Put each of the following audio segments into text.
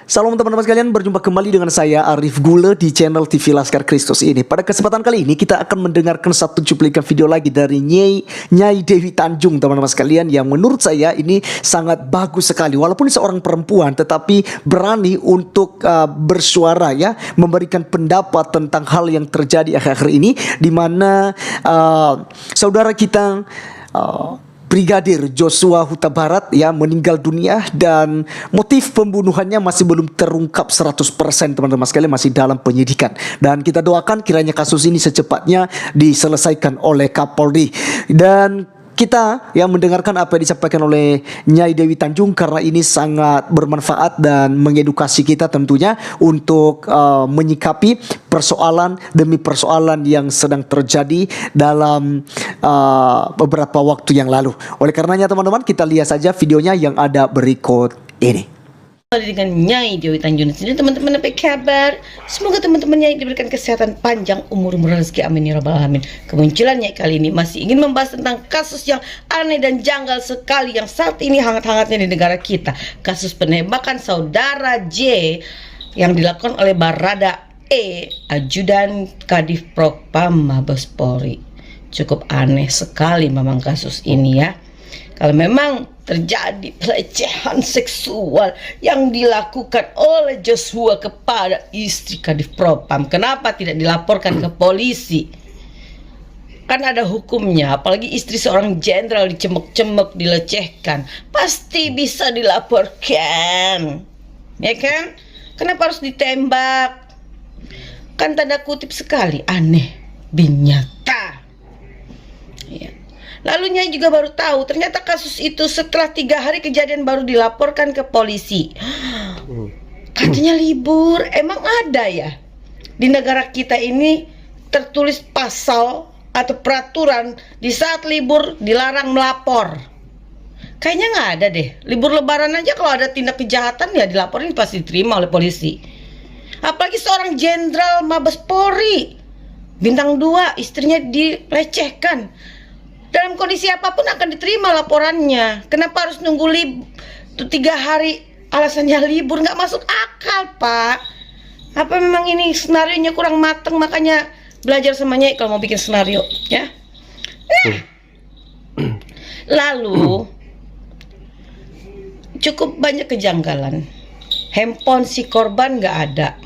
Salam teman-teman sekalian, berjumpa kembali dengan saya Arif Gule di channel TV Laskar Kristus ini. Pada kesempatan kali ini kita akan mendengarkan satu cuplikan video lagi dari Nyai Dewi Tanjung, teman-teman sekalian, yang menurut saya ini sangat bagus sekali. Walaupun seorang perempuan tetapi berani untuk bersuara ya, memberikan pendapat tentang hal yang terjadi akhir-akhir ini, di mana saudara kita Brigadir Joshua Huta Barat ya meninggal dunia, dan motif pembunuhannya masih belum terungkap 100%, teman-teman sekalian, masih dalam penyidikan. Dan kita doakan kiranya kasus ini secepatnya diselesaikan oleh Kapolri. Dan kita yang mendengarkan apa yang disampaikan oleh Nyai Dewi Tanjung, karena ini sangat bermanfaat dan mengedukasi kita tentunya untuk menyikapi persoalan demi persoalan yang sedang terjadi dalam beberapa waktu yang lalu. Oleh karenanya teman-teman, kita lihat saja videonya yang ada berikut ini. Dengan Nyai Dewi Tanjung sendiri, teman-teman, apa kabar? Semoga teman-teman Nyai diberikan kesehatan panjang, umur rezeki, amin ya rabbal alamin. Kemunculan Nyai kali ini masih ingin membahas tentang kasus yang aneh dan janggal sekali yang saat ini hangat-hangatnya di negara kita. Kasus penembakan saudara J yang dilakukan oleh Barada E, ajudan Kadif Propam Mabes Polri. Cukup aneh sekali memang kasus ini ya. Kalau memang terjadi pelecehan seksual yang dilakukan oleh Joshua kepada istri Kadif Propam, kenapa tidak dilaporkan ke polisi? Kan ada hukumnya, apalagi istri seorang jenderal dicemek-cemek, dilecehkan, pasti bisa dilaporkan, ya kan? Kenapa harus ditembak? Kan tanda kutip sekali, aneh, binyata. Ya. Lalu Nyai juga baru tahu ternyata kasus itu setelah 3 hari kejadian baru dilaporkan ke polisi. Katanya libur. Emang ada ya di negara kita ini tertulis pasal atau peraturan di saat libur dilarang melapor? Kayaknya nggak ada deh. Libur lebaran aja kalau ada tindak kejahatan ya dilaporin, pasti diterima oleh polisi. Apalagi seorang jenderal Mabes Polri bintang 2, istrinya dilecehkan. Dalam kondisi apapun akan diterima laporannya. Kenapa harus nunggu 3 hari alasannya libur? Nggak masuk akal, Pak. Apa memang ini senarionya kurang matang? Makanya belajar sama Nyai kalau mau bikin senario ya. Lalu cukup banyak kejanggalan. Handphone si korban nggak ada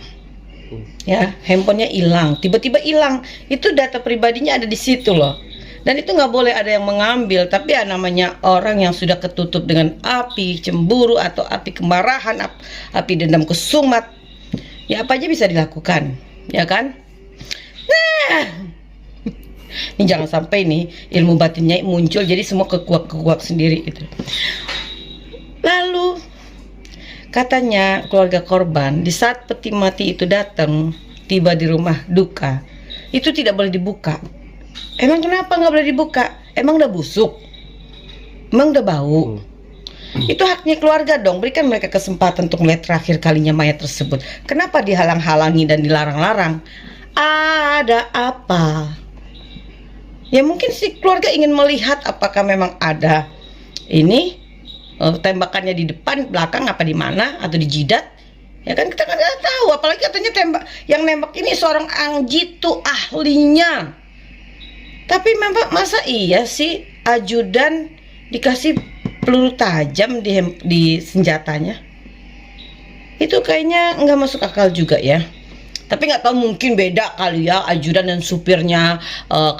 ya, handphonenya hilang, tiba-tiba hilang. Itu data pribadinya ada di situ loh. Dan itu nggak boleh ada yang mengambil. Tapi ya namanya orang yang sudah ketutup dengan api cemburu atau api kemarahan, api dendam kesumat, ya apa aja bisa dilakukan, ya kan? Nah, ini jangan sampai nih ilmu batinnya muncul jadi semua kekuak sendiri gitu. Lalu katanya keluarga korban di saat peti mati itu datang, tiba di rumah duka, itu tidak boleh dibuka. Emang kenapa nggak boleh dibuka? Emang udah busuk? Emang udah bau? Itu haknya keluarga dong. Berikan mereka kesempatan untuk melihat terakhir kalinya mayat tersebut. Kenapa dihalang-halangi dan dilarang-larang? Ada apa? Ya mungkin si keluarga ingin melihat apakah memang ada ini tembakannya di depan, belakang, apa di mana, atau di jidat. Ya kan kita nggak tahu. Apalagi katanya yang nembak ini seorang angjitu ahlinya. Tapi memang masa iya sih ajudan dikasih peluru tajam di senjatanya? Itu kayaknya nggak masuk akal juga ya. Tapi nggak tahu, mungkin beda kali ya, ajudan dan supirnya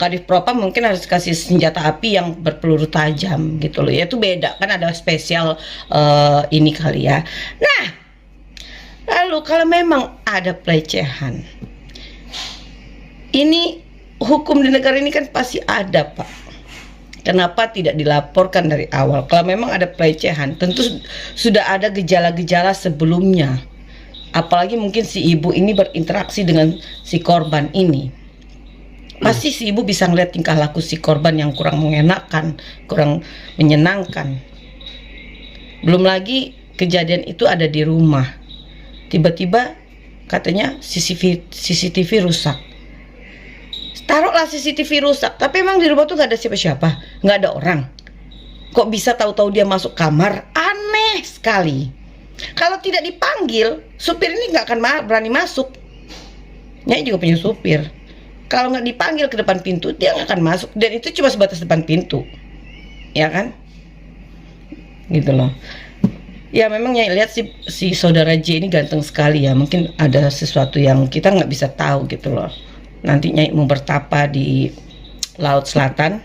Kadif Propam mungkin harus kasih senjata api yang berpeluru tajam gitu loh ya. Itu beda kan, ada spesial ini kali ya. Nah, lalu kalau memang ada pelecehan, ini hukum di negara ini kan pasti ada, Pak. Kenapa tidak dilaporkan dari awal? Kalau memang ada pelecehan, tentu sudah ada gejala-gejala sebelumnya. Apalagi mungkin si ibu ini berinteraksi dengan si korban ini. Pasti si ibu bisa ngeliat tingkah laku si korban yang kurang mengenakan, kurang menyenangkan. Belum lagi kejadian itu ada di rumah. Tiba-tiba katanya CCTV rusak. Taruhlah CCTV rusak, tapi emang di rumah tuh nggak ada siapa-siapa, nggak ada orang. Kok bisa tahu-tahu dia masuk kamar? Aneh sekali. Kalau tidak dipanggil, supir ini nggak akan berani masuk. Nyai juga punya supir. Kalau nggak dipanggil ke depan pintu, dia nggak akan masuk. Dan itu cuma sebatas depan pintu, ya kan? Gitu loh. Ya memang Nyai lihat si saudara J ini ganteng sekali ya. Mungkin ada sesuatu yang kita nggak bisa tahu gitu loh. Nanti Nyai mau bertapa di Laut Selatan,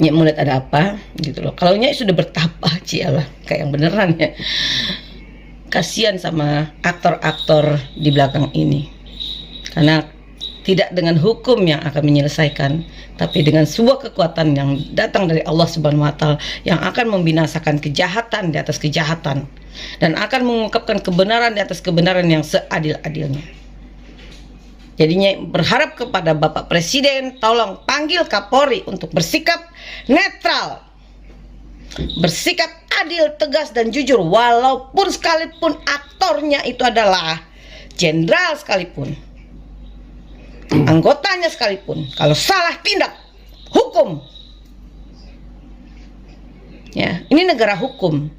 Nyai mau lihat ada apa gitu loh. Kalau Nyai sudah bertapa, cialah kayak yang beneran ya. Kasihan sama aktor-aktor di belakang ini. Karena tidak dengan hukum yang akan menyelesaikan, tapi dengan sebuah kekuatan yang datang dari Allah Subhanahu wa Ta'ala yang akan membinasakan kejahatan di atas kejahatan dan akan mengungkapkan kebenaran di atas kebenaran yang seadil-adilnya. Jadinya berharap kepada Bapak Presiden, tolong panggil Kapolri untuk bersikap netral, bersikap adil, tegas dan jujur, walaupun sekalipun aktornya itu adalah jenderal sekalipun, anggotanya sekalipun, kalau salah tindak hukum. Ya, ini negara hukum.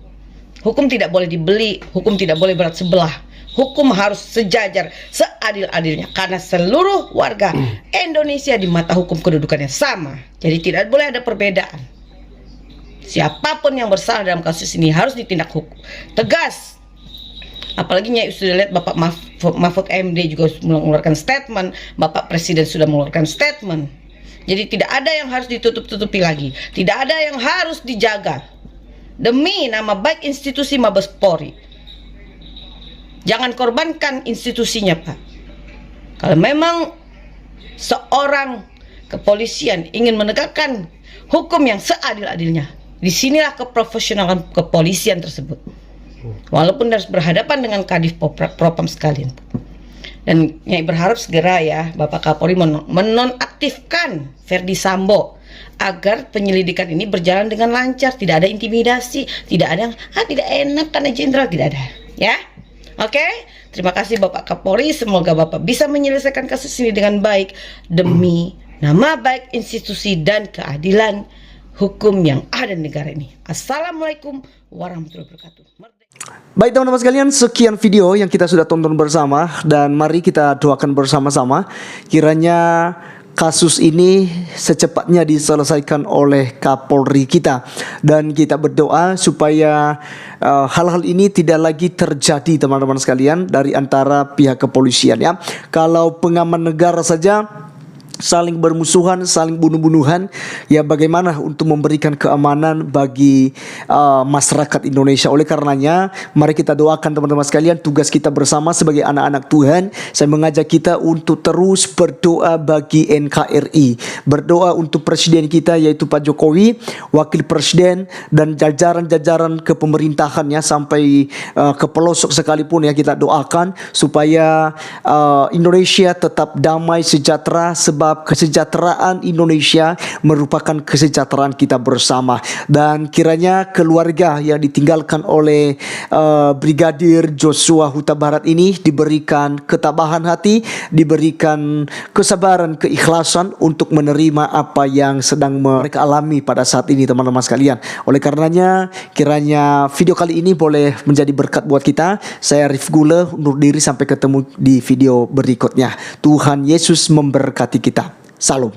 Hukum tidak boleh dibeli, hukum tidak boleh berat sebelah. Hukum harus sejajar, seadil-adilnya, karena seluruh warga Indonesia di mata hukum kedudukannya sama. Jadi tidak boleh ada perbedaan. Siapapun yang bersalah dalam kasus ini harus ditindak hukum tegas. Apalagi Nyai sudah lihat Bapak Mahfud MD juga mengeluarkan statement, Bapak Presiden sudah mengeluarkan statement. Jadi tidak ada yang harus ditutup-tutupi lagi, tidak ada yang harus dijaga demi nama baik institusi Mabes Polri. Jangan korbankan institusinya, Pak. Kalau memang seorang kepolisian ingin menegakkan hukum yang seadil-adilnya, disinilah keprofesionalan kepolisian tersebut. Walaupun harus berhadapan dengan Kadif Propam sekalian. Dan Nyai berharap segera ya Bapak Kapolri menonaktifkan Verdi Sambo agar penyelidikan ini berjalan dengan lancar, tidak ada intimidasi, tidak ada yang tidak enak karena jenderal, tidak ada, ya. Oke, terima kasih Bapak Kapolri, semoga Bapak bisa menyelesaikan kasus ini dengan baik demi nama baik institusi dan keadilan hukum yang ada di negara ini. Assalamualaikum warahmatullahi wabarakatuh. Baik teman-teman sekalian, sekian video yang kita sudah tonton bersama, dan mari kita doakan bersama-sama kiranya kasus ini secepatnya diselesaikan oleh Kapolri kita, dan kita berdoa supaya hal-hal ini tidak lagi terjadi teman-teman sekalian dari antara pihak kepolisian ya. Kalau pengaman negara saja saling bermusuhan, saling bunuh-bunuhan, ya bagaimana untuk memberikan keamanan bagi masyarakat Indonesia. Oleh karenanya, mari kita doakan teman-teman sekalian, tugas kita bersama sebagai anak-anak Tuhan. Saya mengajak kita untuk terus berdoa bagi NKRI, berdoa untuk presiden kita yaitu Pak Jokowi, wakil presiden dan jajaran-jajaran kepemerintahannya sampai ke pelosok sekalipun ya, kita doakan supaya Indonesia tetap damai sejahtera, sebab kesejahteraan Indonesia merupakan kesejahteraan kita bersama. Dan kiranya keluarga yang ditinggalkan oleh Brigadir Joshua Huta Barat ini diberikan ketabahan hati, diberikan kesabaran, keikhlasan untuk menerima apa yang sedang mereka alami pada saat ini teman-teman sekalian. Oleh karenanya kiranya video kali ini boleh menjadi berkat buat kita. Saya Arif Gule undur diri, sampai ketemu di video berikutnya. Tuhan Yesus memberkati kita. Salam.